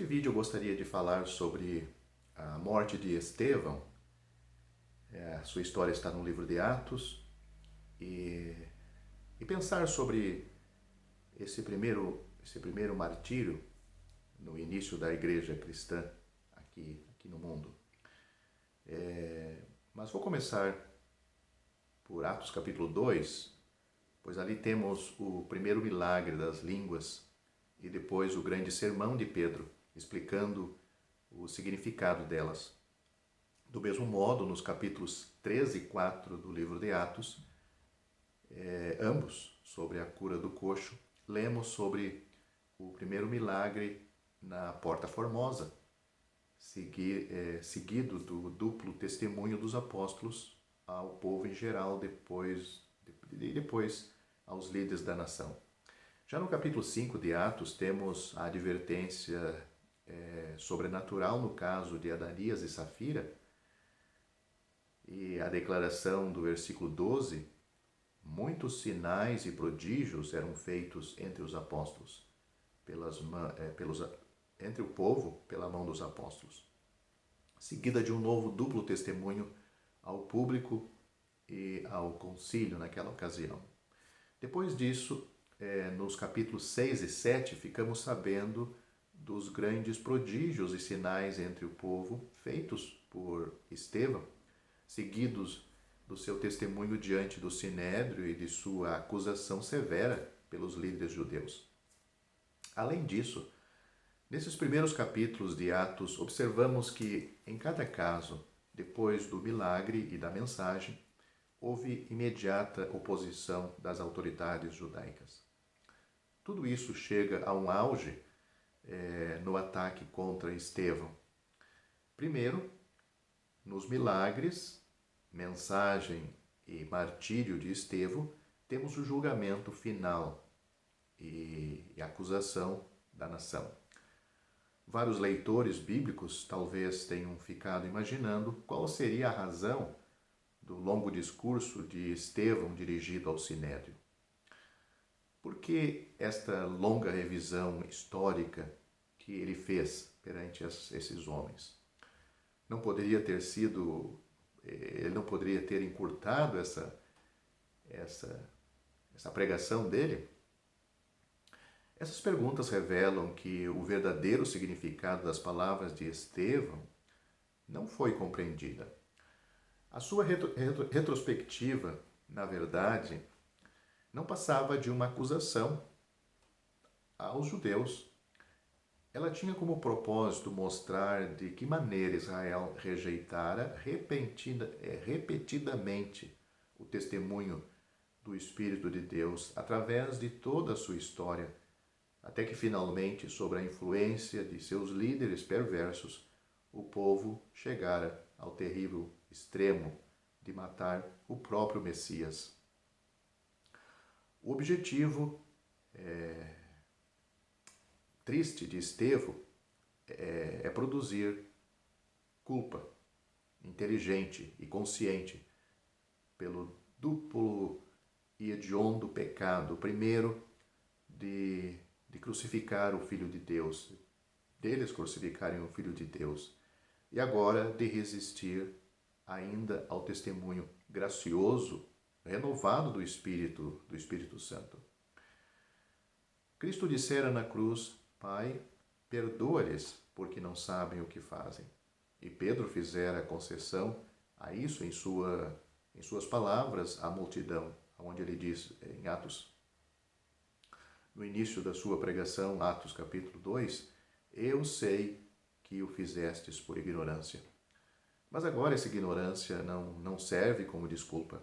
vídeo eu gostaria de falar sobre a morte de Estevão. A sua história está no livro de Atos e, pensar sobre esse primeiro martírio no início da igreja cristã aqui no mundo. Mas vou começar por Atos capítulo 2, pois ali temos o primeiro milagre das línguas e depois o grande sermão de Pedro, explicando o significado delas. Do mesmo modo, nos capítulos 13 e 4 do livro de Atos, ambos sobre a cura do coxo, lemos sobre o primeiro milagre na Porta Formosa, seguido do duplo testemunho dos apóstolos ao povo em geral, depois aos líderes da nação. Já no capítulo 5 de Atos, temos a advertência sobrenatural no caso de Ananias e Safira, e a declaração do versículo 12: muitos sinais e prodígios eram feitos entre os apóstolos, entre o povo, pela mão dos apóstolos. Seguida de um novo duplo testemunho ao público e ao concílio naquela ocasião. Depois disso, nos capítulos 6 e 7, ficamos sabendo dos grandes prodígios e sinais entre o povo feitos por Estevão, seguidos do seu testemunho diante do Sinédrio e de sua acusação severa pelos líderes judeus. Além disso, nesses primeiros capítulos de Atos, observamos que, em cada caso, depois do milagre e da mensagem, houve imediata oposição das autoridades judaicas. Tudo isso chega a um auge no ataque contra Estevão. Primeiro, nos milagres, mensagem e martírio de Estevão, temos o julgamento final e acusação da nação. Vários leitores bíblicos talvez tenham ficado imaginando qual seria a razão do longo discurso de Estevão dirigido ao Sinédrio. Por que esta longa revisão histórica que ele fez perante esses homens? Ele não poderia ter encurtado essa pregação dele? Essas perguntas revelam que o verdadeiro significado das palavras de Estevão não foi compreendida. A sua retrospectiva, na verdade, não passava de uma acusação aos judeus. Ela tinha como propósito mostrar de que maneira Israel rejeitara repetidamente o testemunho do Espírito de Deus através de toda a sua história, até que finalmente, sob a influência de seus líderes perversos, o povo chegara ao terrível extremo de matar o próprio Messias. O objetivo triste de Estevão é produzir culpa inteligente e consciente pelo duplo e hediondo pecado, primeiro de crucificar o Filho de Deus, deles crucificarem o Filho de Deus, e agora de resistir ainda ao testemunho gracioso, renovado do Espírito Santo. Cristo dissera na cruz: Pai, perdoa-lhes, porque não sabem o que fazem. E Pedro fizera concessão a isso em suas palavras à multidão, onde ele diz em Atos, no início da sua pregação, Atos capítulo 2, eu sei que o fizestes por ignorância. Mas agora essa ignorância não serve como desculpa.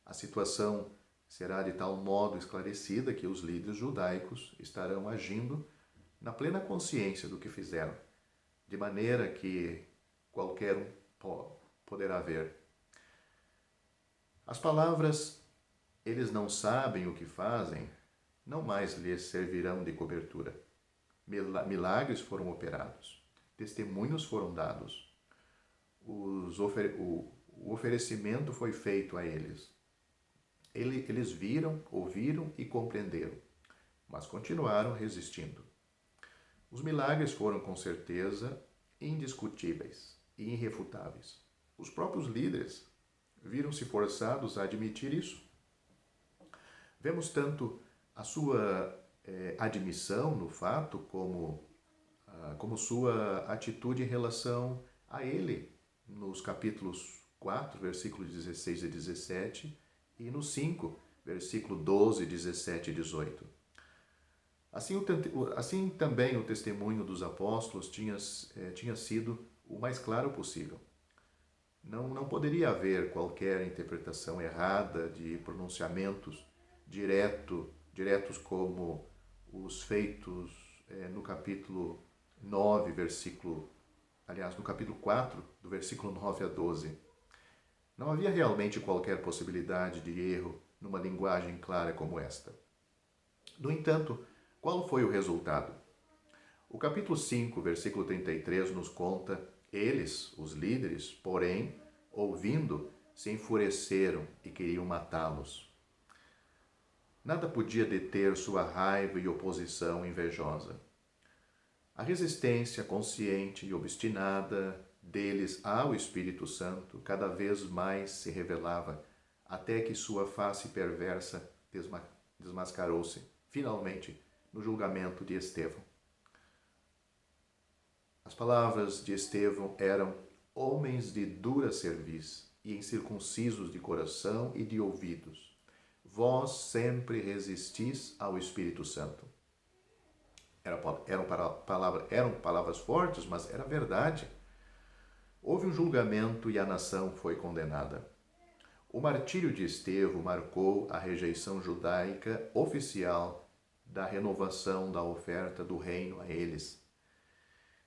A situação será de tal modo esclarecida que os líderes judaicos estarão agindo na plena consciência do que fizeram, de maneira que qualquer um poderá ver. As palavras, eles não sabem o que fazem, não mais lhes servirão de cobertura. Milagres foram operados, testemunhos foram dados, o oferecimento foi feito a eles. Eles viram, ouviram e compreenderam, mas continuaram resistindo. Os milagres foram, com certeza, indiscutíveis e irrefutáveis. Os próprios líderes viram-se forçados a admitir isso. Vemos tanto a sua admissão no fato como sua atitude em relação a ele, nos capítulos 4, versículos 16 e 17, e no 5, versículo 12, 17 e 18. Assim também o testemunho dos apóstolos tinha sido o mais claro possível. Não poderia haver qualquer interpretação errada de pronunciamentos diretos como os feitos no capítulo 9, no capítulo 4, do versículo 9 a 12. Não havia realmente qualquer possibilidade de erro numa linguagem clara como esta. No entanto, qual foi o resultado? O capítulo 5, versículo 33 nos conta: eles, os líderes, porém, ouvindo, se enfureceram e queriam matá-los. Nada podia deter sua raiva e oposição invejosa. A resistência consciente e obstinada deles ao Espírito Santo cada vez mais se revelava, até que sua face perversa desmascarou-se, finalmente, no julgamento de Estevão. As palavras de Estevão eram: homens de dura cerviz e incircuncisos de coração e de ouvidos, vós sempre resistis ao Espírito Santo. Eram palavras fortes, mas era verdade. Houve um julgamento e a nação foi condenada. O martírio de Estevão marcou a rejeição judaica oficial da renovação da oferta do reino a eles.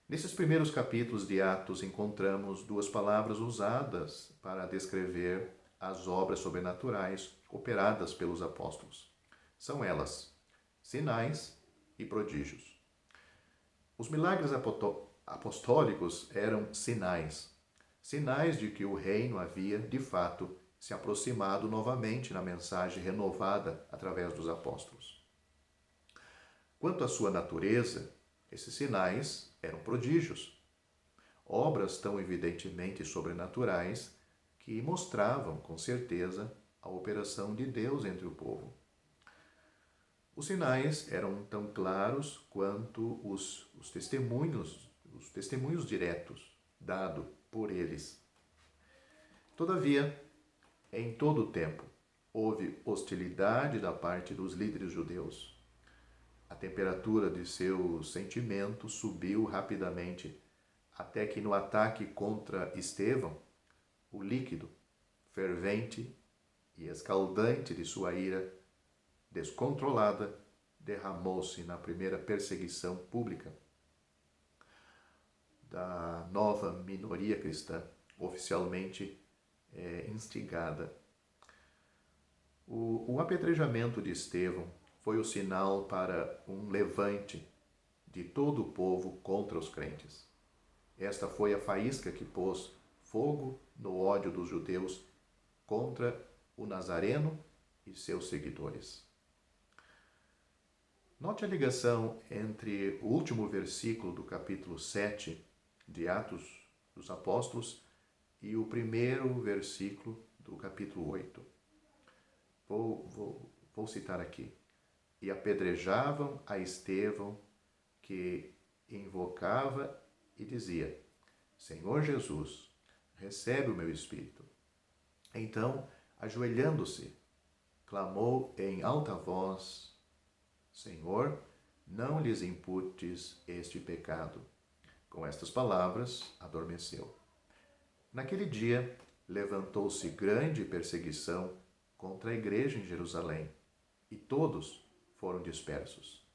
Nesses primeiros capítulos de Atos encontramos duas palavras usadas para descrever as obras sobrenaturais operadas pelos apóstolos. São elas: sinais e prodígios. Os milagres apostólicos eram sinais de que o reino havia, de fato, se aproximado novamente na mensagem renovada através dos apóstolos. Quanto à sua natureza, esses sinais eram prodígios, obras tão evidentemente sobrenaturais que mostravam, com certeza, a operação de Deus entre o povo. Os sinais eram tão claros quanto os testemunhos diretos dados por eles. Todavia, em todo o tempo, houve hostilidade da parte dos líderes judeus. A temperatura de seus sentimentos subiu rapidamente, até que no ataque contra Estevão, o líquido, fervente e escaldante de sua ira descontrolada, derramou-se na primeira perseguição pública da nova minoria cristã, oficialmente instigada. O apedrejamento de Estevão foi o sinal para um levante de todo o povo contra os crentes. Esta foi a faísca que pôs fogo no ódio dos judeus contra o Nazareno e seus seguidores. Note a ligação entre o último versículo do capítulo 7 de Atos dos Apóstolos e o primeiro versículo do capítulo 8. Vou citar aqui. E apedrejavam a Estevão, que invocava e dizia: Senhor Jesus, recebe o meu espírito. Então, ajoelhando-se, clamou em alta voz: Senhor, não lhes imputes este pecado. Com estas palavras, adormeceu. Naquele dia, levantou-se grande perseguição contra a igreja em Jerusalém, e todos foram dispersos.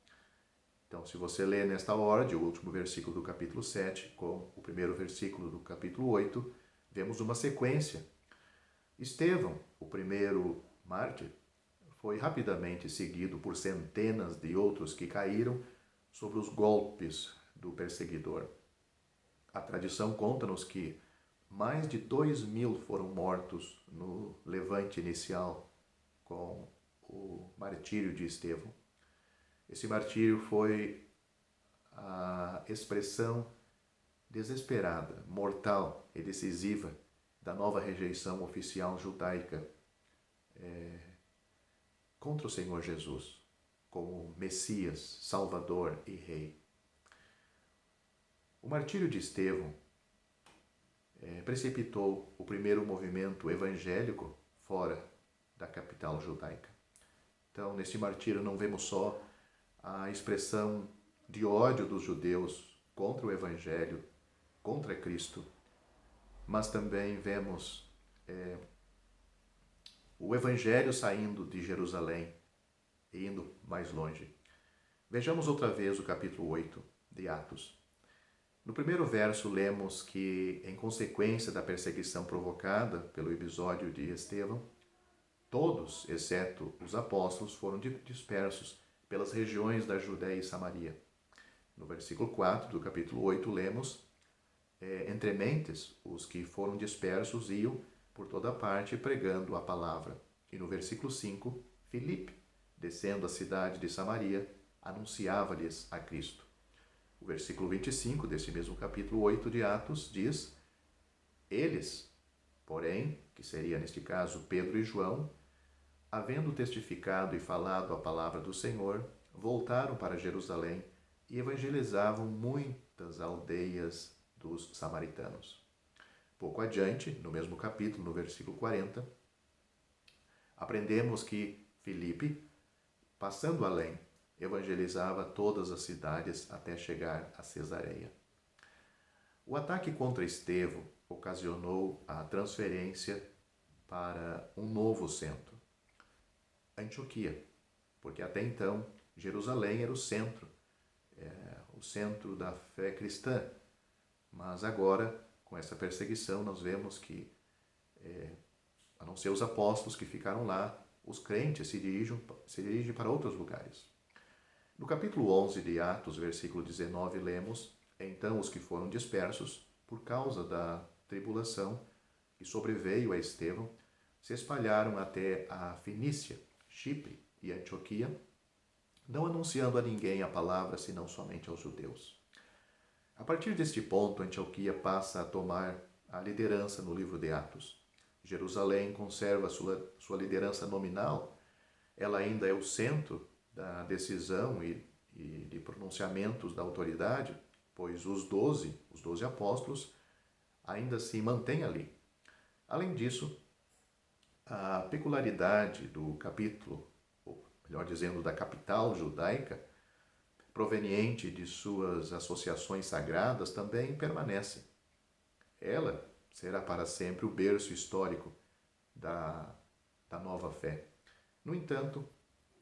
Então, se você ler nesta ordem o último versículo do capítulo 7 com o primeiro versículo do capítulo 8, vemos uma sequência. Estevão, o primeiro mártir, foi rapidamente seguido por centenas de outros que caíram sob os golpes do perseguidor. A tradição conta-nos que mais de 2.000 foram mortos no levante inicial com o martírio de Estevão. Esse martírio foi a expressão desesperada, mortal e decisiva da nova rejeição oficial judaica contra o Senhor Jesus como Messias, Salvador e Rei. O martírio de Estevão precipitou o primeiro movimento evangélico fora da capital judaica. Então, neste martírio não vemos só a expressão de ódio dos judeus contra o Evangelho, contra Cristo, mas também vemos o Evangelho saindo de Jerusalém e indo mais longe. Vejamos outra vez o capítulo 8 de Atos. No primeiro verso, lemos que, em consequência da perseguição provocada pelo episódio de Estevão, todos, exceto os apóstolos, foram dispersos pelas regiões da Judéia e Samaria. No versículo 4 do capítulo 8, lemos: entre mentes, os que foram dispersos iam por toda parte pregando a palavra. E no versículo 5, Filipe, descendo a cidade de Samaria, anunciava-lhes a Cristo. O versículo 25 desse mesmo capítulo 8 de Atos diz: eles, porém, que seria neste caso Pedro e João, havendo testificado e falado a palavra do Senhor, voltaram para Jerusalém e evangelizavam muitas aldeias dos samaritanos. Pouco adiante, no mesmo capítulo, no versículo 40, aprendemos que Filipe, passando além, evangelizava todas as cidades até chegar a Cesareia. O ataque contra Estevão ocasionou a transferência para um novo centro, Antioquia, porque até então Jerusalém era o centro da fé cristã. Mas agora, com essa perseguição, nós vemos que, a não ser os apóstolos que ficaram lá, os crentes se dirigem para outros lugares. No capítulo 11 de Atos, versículo 19, lemos: então os que foram dispersos, por causa da tribulação que sobreveio a Estevão, se espalharam até a Fenícia, Chipre e Antioquia, não anunciando a ninguém a palavra, senão somente aos judeus. A partir deste ponto, Antioquia passa a tomar a liderança no livro de Atos. Jerusalém conserva sua liderança nominal, ela ainda é o centro da decisão e de pronunciamentos da autoridade, pois os 12 apóstolos ainda se mantêm ali. Além disso, a peculiaridade do capítulo, ou melhor dizendo, da capital judaica, proveniente de suas associações sagradas, também permanece. Ela será para sempre o berço histórico da nova fé. No entanto,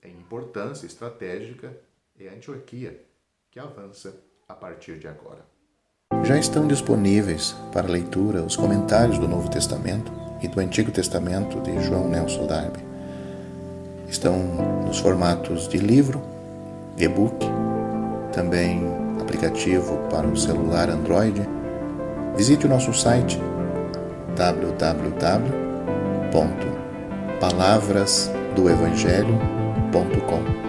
em importância estratégica, é a Antioquia que avança a partir de agora. Já estão disponíveis para leitura os comentários do Novo Testamento e do Antigo Testamento de João Nelson Darby. Estão nos formatos de livro, e-book, também aplicativo para o celular Android. Visite o nosso site www.palavrasdoevangelho.com.